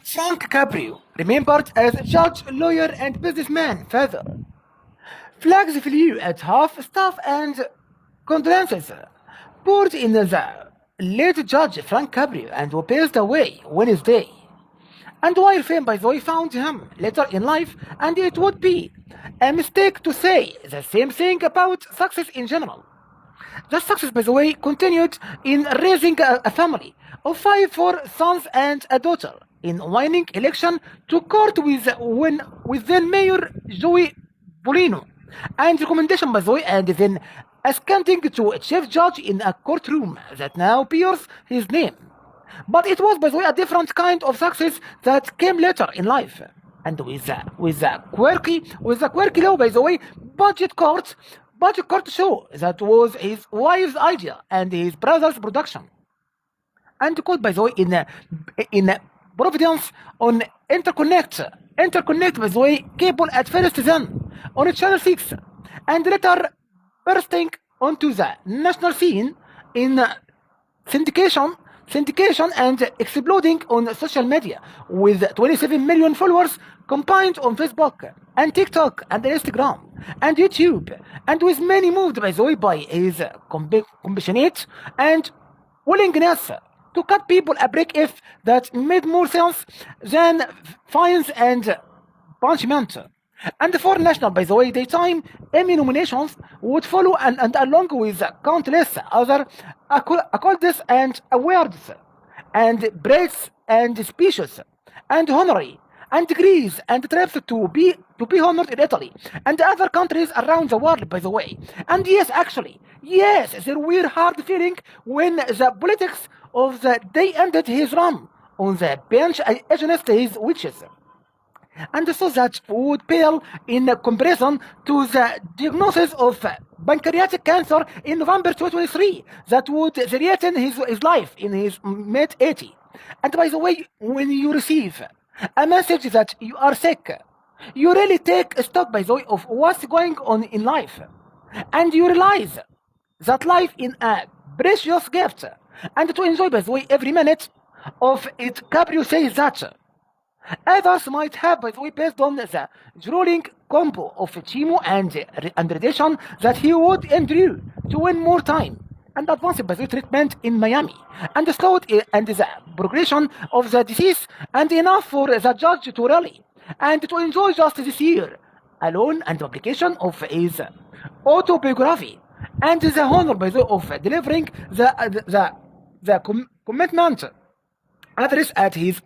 Frank Caprio, remembered as a judge, lawyer, and businessman father, flags flew at half-staff and condolences poured in the late Judge Frank Caprio and who passed away Wednesday. And while fame, by the way, found him later in life, and it would be a mistake to say the same thing about success in general. That success, by the way, continued in raising a family of four sons and a daughter, in winning election to court with then Mayor Joey Bolino, and recommendation, by the way, and then ascending to a chief judge in a courtroom that now bears his name. But it was, by the way, a different kind of success that came later in life. And with the quirky law, by the way, budget court show that was his wife's idea and his brother's production. And called, by the way, in Providence on Interconnect, by the way, cable at first then on Channel 6, and later bursting onto the national scene in syndication and exploding on social media with 27 million followers combined on Facebook and TikTok and Instagram and YouTube, and with many moved, by the way, by his compassionate and willingness to cut people a break if that made more sense than fines and punishment. And for national, by the way, daytime Emmy nominations would follow, and along with countless other accolades and awards, and praise and speeches, and honorary, and degrees, and trips to be honored in Italy and other countries around the world, by the way. And yes, actually, yes, there were hard feeling when the politics of the day ended his run on the bench against his witches. And so that would pale in comparison to the diagnosis of pancreatic cancer in November 2023 that would threaten his life in his mid-80s. And by the way, when you receive a message that you are sick, you really take stock, by the way, of what's going on in life. And you realize that life is a precious gift, and to enjoy, by the way, every minute of it. Caprio says that others might have, by the way, based on the grueling combo of chemo and radiation that he would endure to win more time and advance, by the way, treatment in Miami, and slowed and the progression of the disease, and enough for the judge to rally and to enjoy just this year alone and the publication of his autobiography and the honor, by the way, of delivering the commitment address at his